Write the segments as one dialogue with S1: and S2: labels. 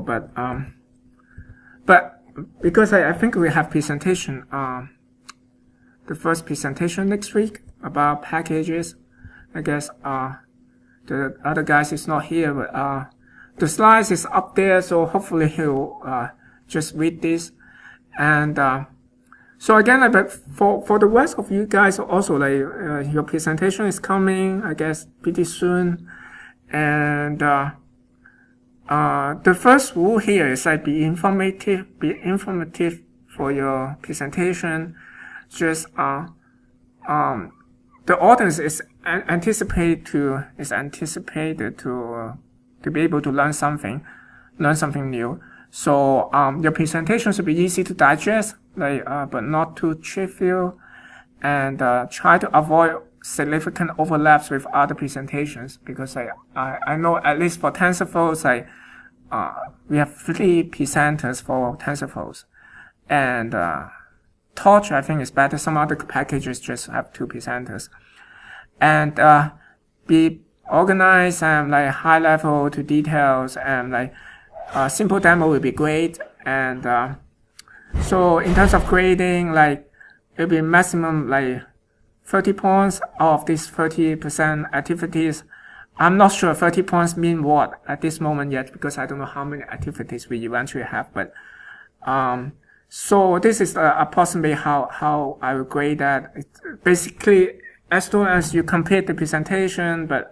S1: but because I think we have presentation, the first presentation next week about packages. I guess the other guys is not here, but the slides is up there, so hopefully he'll just read this. And so again, but for the rest of you guys also, like your presentation is coming, I guess, pretty soon. And the first rule here is like be informative for your presentation. Just the audience is anticipated to be able to learn something new. So your presentation should be easy to digest, like but not too trivial, and try to avoid significant overlaps with other presentations, because I know at least for TensorFlow, we have 3 presenters for TensorFlow, and Torch I think is better. Some other packages just have 2 presenters, and be organized and like high level to details, and like simple demo will be great. And so in terms of grading, like it'll be maximum like 30 points out of these 30% activities. I'm not sure 30 points mean what at this moment yet, because I don't know how many activities we eventually have. But so this is approximately how I will grade that. It's basically, as long as you complete the presentation, but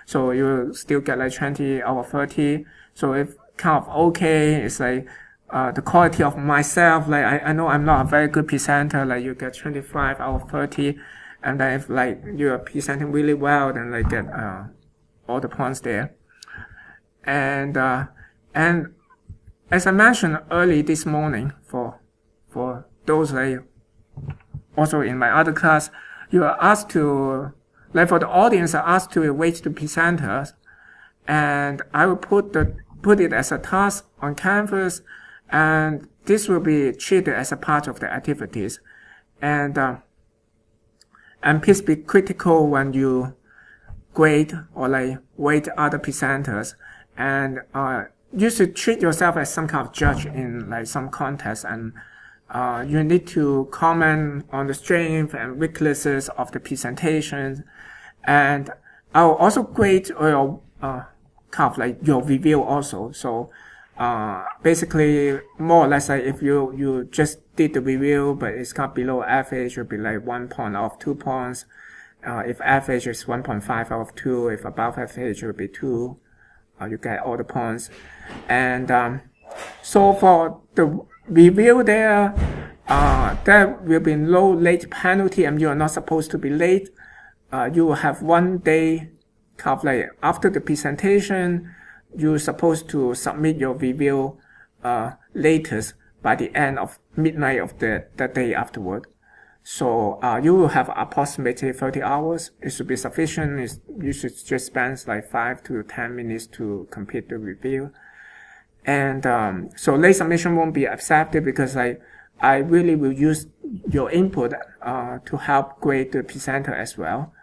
S1: so you still get like 20 out of 30. So if kind of okay, it's like the quality of myself, like I know I'm not a very good presenter, like you get 25 out of 30. And then if like you are presenting really well, then like get all the points there. And as I mentioned early this morning, for those like also in my other class, you are asked to, like for the audience, are asked to rate the presenters, and I will put it as a task on Canvas, and this will be treated as a part of the activities. And please be critical when you grade or like rate other presenters, and you should treat yourself as some kind of judge in like some contest, and you need to comment on the strength and weaknesses of the presentations. And I'll also grade your kind of like your review also. So basically more or less like if you just did the review but it's kind of below average, it will be like 1 point out of 2 points. If average is 1.5 out of 2, if above average it will be 2. You get all the points. And so for the review there will be no late penalty, and you are not supposed to be late. You will have 1 day kind of like after the presentation. You're supposed to submit your review latest by the end of midnight of the day afterward. So you will have approximately 30 hours. It should be sufficient. You should just spend like 5 to 10 minutes to complete the review. And so late submission won't be accepted, because I really will use your input to help grade the presenter as well.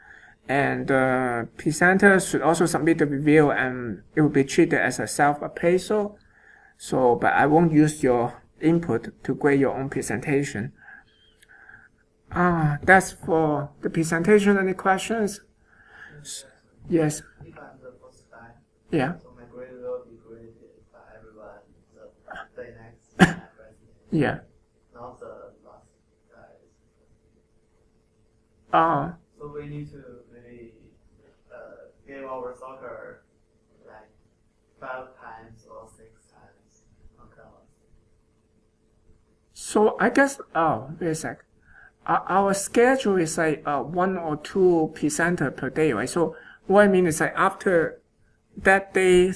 S1: And the presenter should also submit the review, and it will be treated as a self-appraisal. So, but I won't use your input to grade your own presentation. That's for the presentation. Any questions? Yes.
S2: If I'm the first time,
S1: Yeah.
S2: so my grade will be graded by everyone the day next
S1: Yeah.
S2: not the last guys. So we need to maybe give our soccer like 5 times or 6 times on class.
S1: So I guess, wait a sec. Our schedule is like 1 or 2 presenter per day, right? So what I mean is like after that day,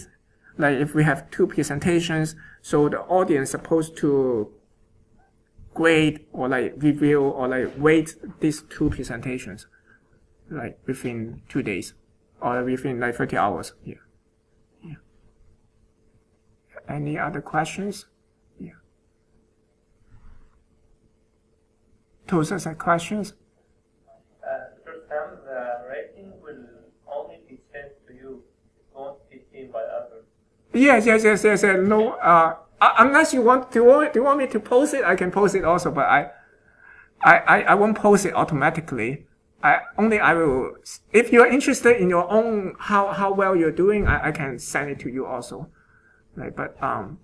S1: like if we have 2 presentations, so the audience is supposed to grade or like review or like rate these 2 presentations, like within 2 days or within like 30 hours. Yeah. Any other questions? Yeah. Those are questions.
S3: First time the rating will only be sent to you, it won't be seen by others.
S1: Yes. No, unless you want me to post it, I can post it also, but I won't post it automatically. I will, if you're interested in your own, how well you're doing, I can send it to you also. Like, but,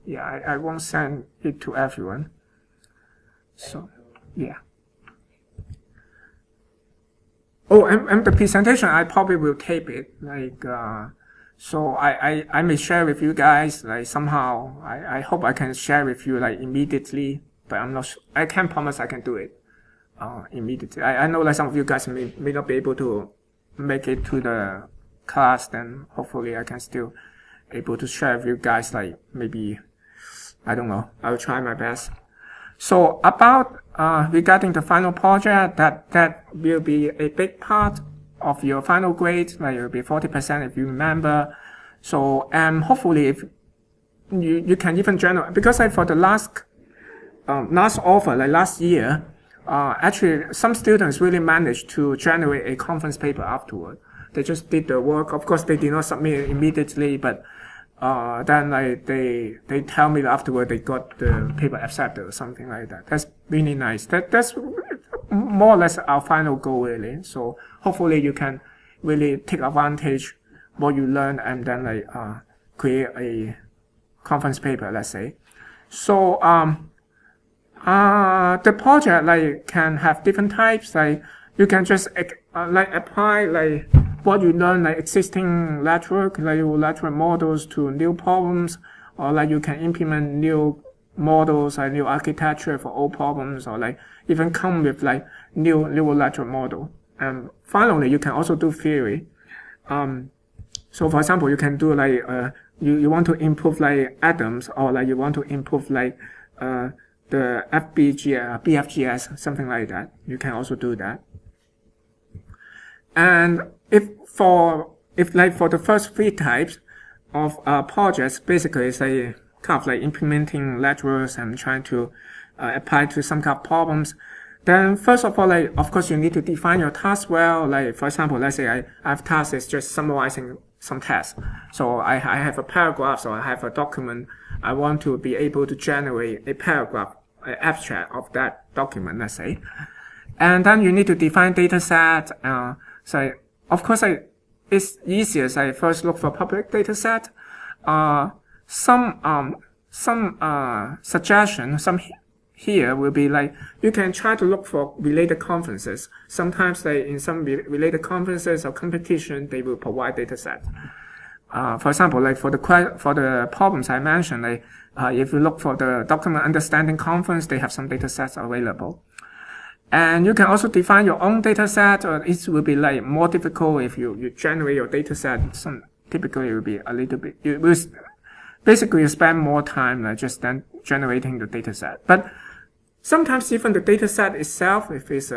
S1: yeah, I won't send it to everyone. So, yeah. Oh, and the presentation, I probably will tape it, like, so I may share with you guys, like, somehow, I hope I can share with you, like, immediately, but I'm not sure, I can't promise I can do it, immediately. I know that some of you guys may not be able to make it to the class, then hopefully I can still able to share with you guys, like, maybe, I don't know, I'll try my best. So about, regarding the final project, that will be a big part of your final grade, like it will be 40% if you remember. So, hopefully if you can even generate, because like for the last offer, like last year, actually some students really managed to generate a conference paper afterward. They just did the work. Of course, they did not submit it immediately, but then like they tell me that afterward they got the paper accepted or something like that. That's really nice. That's more or less our final goal really. So hopefully you can really take advantage what you learn and then like create a conference paper, let's say. So the project like can have different types. Like you can just like apply like what you learn, like existing network, like your network models to new problems, or like you can implement new models, like new architecture for old problems, or like even come with like new network model. And finally, you can also do theory. So for example, you can do like you want to improve like atoms, or like you want to improve like the BFGS, something like that. You can also do that. And if for the first three types of projects, basically it's a kind of like implementing networks and trying to apply to some kind of problems. Then first of all, like of course you need to define your task well. Like for example, let's say I have tasks is just summarizing some tests. So I have a paragraph, so I have a document. I want to be able to generate a paragraph, an abstract of that document, let's say. And then you need to define data set. So of course, it's easiest. I first look for public data set. Some suggestion, here will be like, you can try to look for related conferences. Sometimes like in some related conferences or competition, they will provide data set. For example, like for the problems I mentioned, like, if you look for the document understanding conference, they have some data sets available. And you can also define your own data set, or it will be like more difficult if you generate your data set. Typically it will be a little bit, basically you spend more time like just then generating the data set. But sometimes even the data set itself, if it's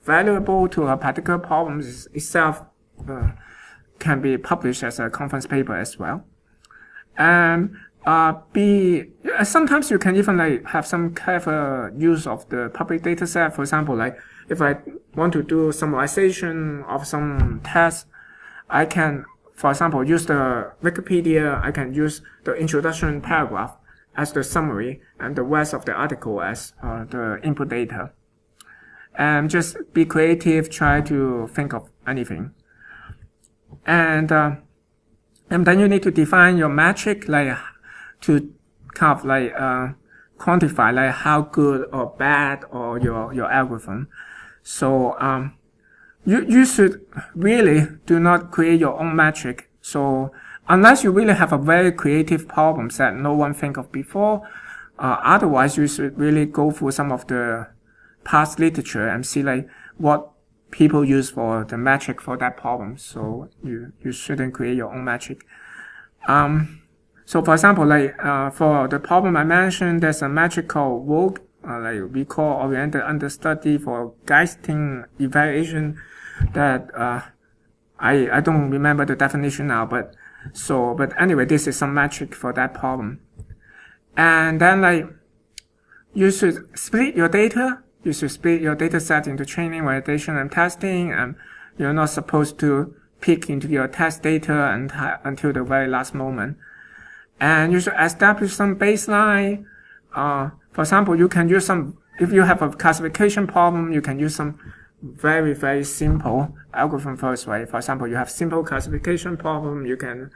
S1: valuable to a particular problem itself, can be published as a conference paper as well. And sometimes you can even like have some clever use of the public data set. For example, like if I want to do summarization of some tests, I can, for example, use the Wikipedia. I can use the introduction paragraph as the summary and the rest of the article as the input data. And just be creative, try to think of anything. And then you need to define your metric, like to kind of like quantify like how good or bad or your algorithm. So you should really do not create your own metric. So unless you really have a very creative problem that no one think of before, otherwise you should really go through some of the past literature and see like what people use for the metric for that problem. So you shouldn't create your own metric. So for example, like for the problem I mentioned, there's a metric called WOG, like recall-oriented understudy for Geisting evaluation. That I don't remember the definition now, but anyway, this is some metric for that problem. And then like you should split your data. You should split your data set into training, validation, and testing, and you're not supposed to peek into your test data until the very last moment. And you should establish some baseline. For example, you can use some, if you have a classification problem, you can use some very, very simple algorithm first, right? For example, you have simple classification problem, you can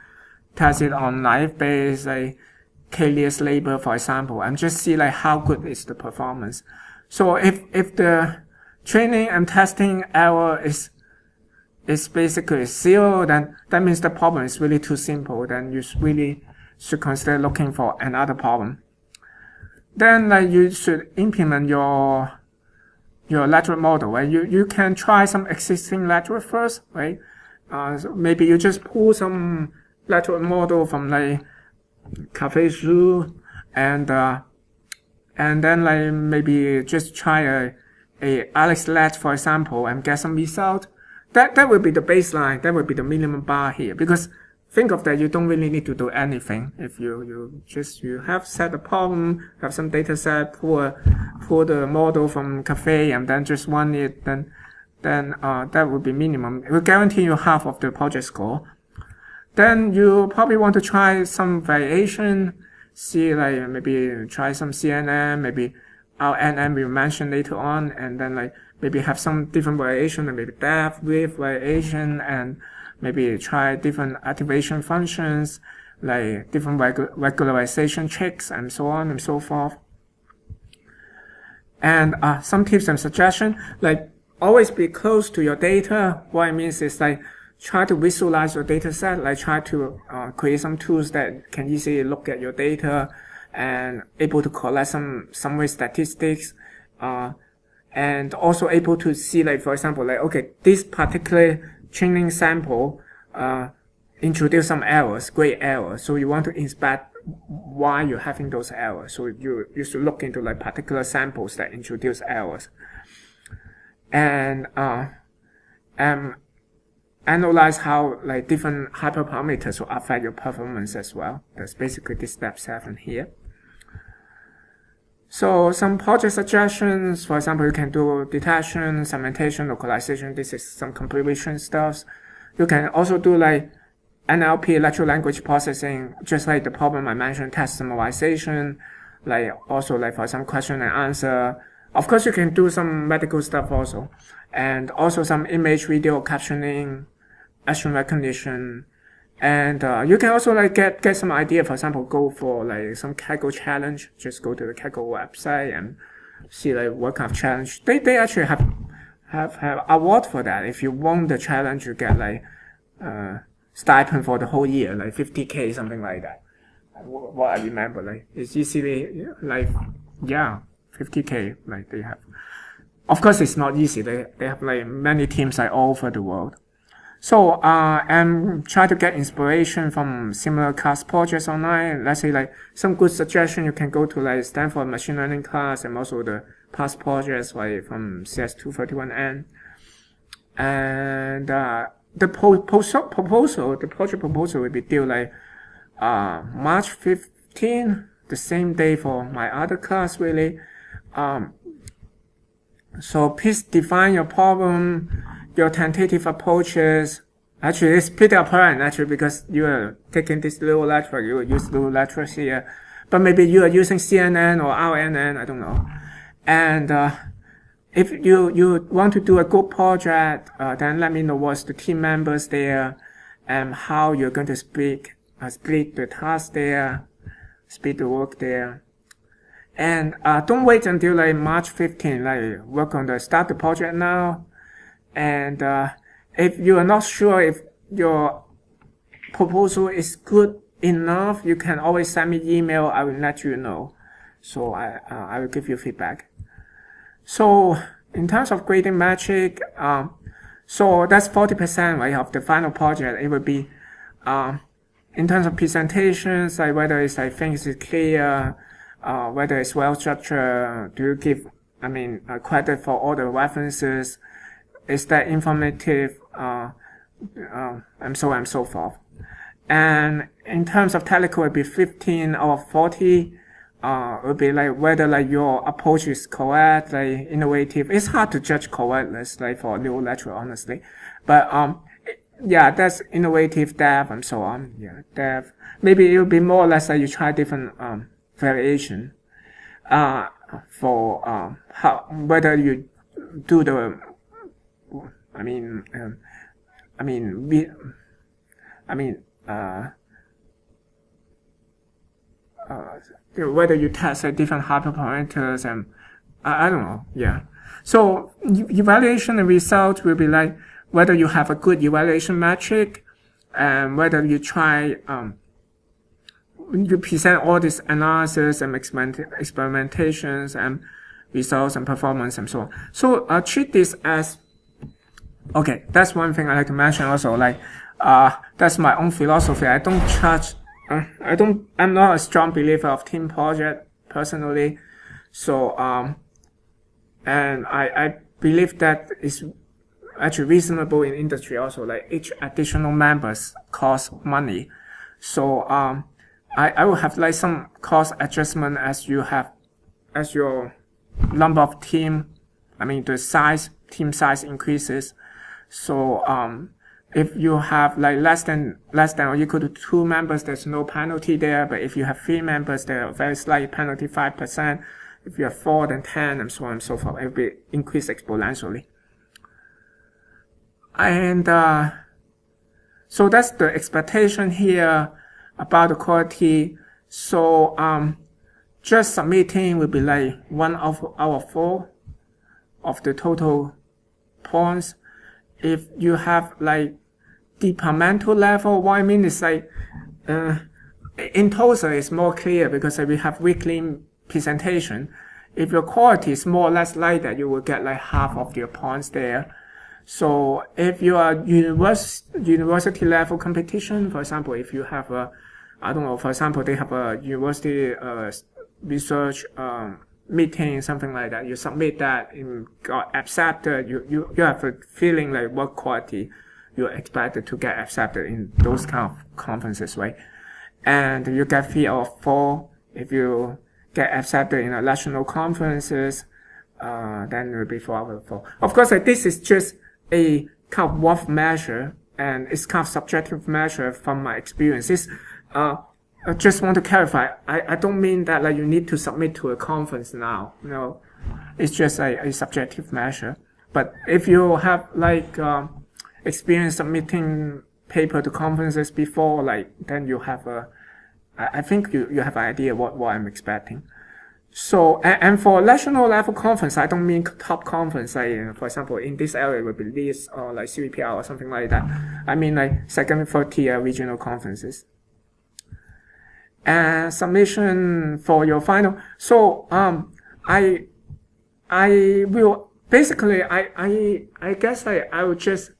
S1: test it on naive Bayes, like k-least label, for example, and just see like how good is the performance. So if the training and testing error is basically 0, then that means the problem is really too simple. Then you really should consider looking for another problem. Then like you should implement your lateral model, right? You can try some existing lateral first, right? So maybe you just pull some lateral model from like Cafe Zoo, and then like maybe just try a AlexNet, for example, and get some result. That will be the baseline. That will be the minimum bar here, because think of that, you don't really need to do anything. If you have set a problem, have some data set, pull the model from Cafe and then just run it, then that would be minimum. It will guarantee you half of the project score. Then you probably want to try some variation, see like maybe try some CNN, maybe RNN we mentioned later on, and then like maybe have some different variation, and maybe depth, width variation, and maybe try different activation functions, like different regularization checks, and so on and so forth. And some tips and suggestions, like always be close to your data. What it means is like try to visualize your data set, like try to create some tools that can easily look at your data and able to collect some summary statistics, and also able to see, like, for example, like, okay, this particular training sample introduce some errors, great errors. So you want to inspect why you're having those errors. So you should look into like particular samples that introduce errors, and analyze how like different hyperparameters will affect your performance as well. That's basically this step 7 here. So some project suggestions, for example, you can do detection, segmentation, localization. This is some computation stuff. You can also do like NLP, natural language processing, just like the problem I mentioned, test summarization, like also like for some question and answer. Of course, you can do some medical stuff also, and also some image, video captioning, action recognition, and you can also like get some idea. For example, go for like some Kaggle challenge. Just go to the Kaggle website and see like what kind of challenge. They actually have award for that. If you won the challenge, you get like stipend for the whole year, like 50K, something like that. What I remember, like it's easily like 50K. Like they have. Of course, it's not easy. They have like many teams like all over the world. So, and try to get inspiration from similar class projects online. Let's say like some good suggestion, you can go to like Stanford machine learning class, and also the past projects like from CS231N. And, the project proposal will be due like, March 15, the same day for my other class really. So please define your problem, your tentative approaches. Actually, it's pretty apparent actually, because you are taking this little lecture, you will use little lectures here, but maybe you are using CNN or RNN, I don't know. And if you want to do a good project, then let me know what's the team members there, and how you're going to split the task there, split the work there. And don't wait until like March 15, like work on start the project now. And if you are not sure if your proposal is good enough, you can always send me email. I will let you know. So I will give you feedback. So in terms of grading metric, so that's 40%, right, of the final project. It will be in terms of presentations, like whether it's like things is clear, whether it's well structured, do you give credit for all the references, is that informative, and so on and so forth. And in terms of technical, it will be 15 out of 40. It will be like whether like your approach is correct, like innovative. It's hard to judge correctness, like for a new lecture, honestly. But yeah, that's innovative dev and so on. Yeah, dev. Maybe it will be more or less like you try different variation for how whether you do the. I mean, whether you test different hyperparameters and I don't know. Yeah. So evaluation and result will be like whether you have a good evaluation metric and whether you try you present all this analysis and experimentations and results and performance and so on. So treat this as okay. That's one thing I like to mention also. Like that's my own philosophy. I don't charge. I'm not a strong believer of team project personally. So and I believe that is actually reasonable in industry also. Like each additional members cost money. So I will have like some cost adjustment as your number of team. I mean the team size increases. So if you have like less than or equal to 2 members, there's no penalty there. But if you have 3 members, there are very slight penalty, 5%. If you have 4, then 10, and so on and so forth. It will be increased exponentially. And so that's the expectation here about the quality. So just submitting will be like 1 out of 4 of the total points. If you have like departmental level, what I mean is like in TOSA it's more clear because we have weekly presentation. If your quality is more or less like that, you will get like half of your points there. So if you are university level competition, for example, if you have for example, they have a university research meeting, something like that, you submit that and got accepted, you have a feeling like what quality you're expected to get accepted in those kind of conferences, right? And you get 3 out of 4 if you get accepted in national conferences, then it will be 4 out of 4. Of course, this is just a kind of rough measure, and it's kind of subjective measure from my experiences. I just want to clarify. I don't mean that like you need to submit to a conference now. No, it's just a subjective measure. But if you have like experience submitting paper to conferences before, like then you have I think you have an idea what I'm expecting. So and for national level conference, I don't mean top conference. Like for example, in this area will be LIS or like CVPR or something like that. I mean like second and third tier regional conferences. And submission for your final. So I will basically I guess I will just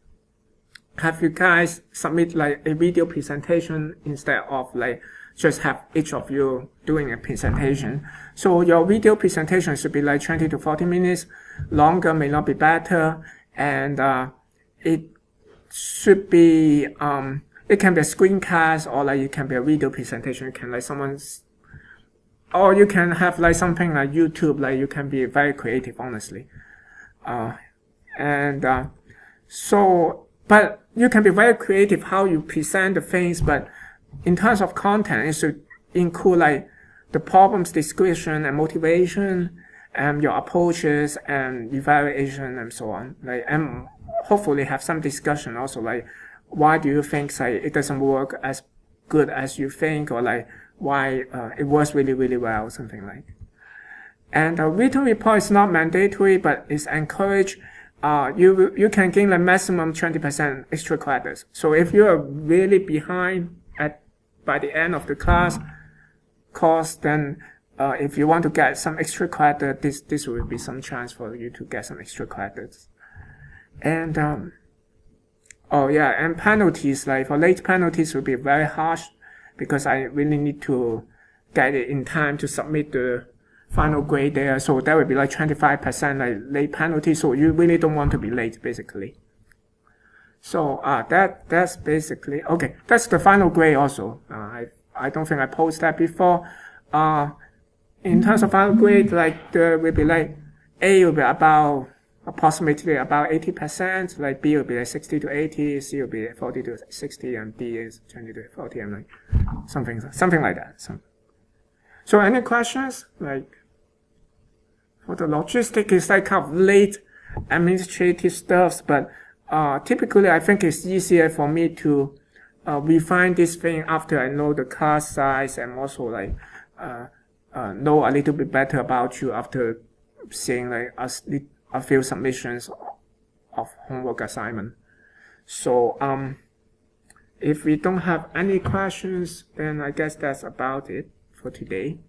S1: have you guys submit like a video presentation instead of like just have each of you doing a presentation. So your video presentation should be like 20 to 40 minutes. Longer may not be better, and it should be it can be a screencast or like it can be a video presentation. It can like or you can have like something like YouTube. Like you can be very creative, honestly. So, but you can be very creative how you present the things. But in terms of content, it should include like the problems description and motivation, and your approaches and evaluation and so on. Like and hopefully have some discussion also like. Why do you think like it doesn't work as good as you think, or like why it works really really well, something like. And a written report is not mandatory, but it's encouraged. You can gain the maximum 20% extra credits. So if you are really behind by the end of the course, then if you want to get some extra credit, this will be some chance for you to get some extra credits. And and penalties, like for late penalties will be very harsh because I really need to get it in time to submit the final grade there. So that would be like 25% like late penalty. So you really don't want to be late basically. So that's basically okay. That's the final grade also. I don't think I posted that before. In terms of final grade, like there will be like A will be about approximately about 80%, like B will be like 60 to 80, C will be 40 to 60, and D is 20 to 40, and like something like that. So any questions? Like for the logistic, it's like kind of late administrative stuff, but typically I think it's easier for me to refine this thing after I know the class size and also like know a little bit better about you after seeing like a few submissions of homework assignment. So if we don't have any questions, then I guess that's about it for today.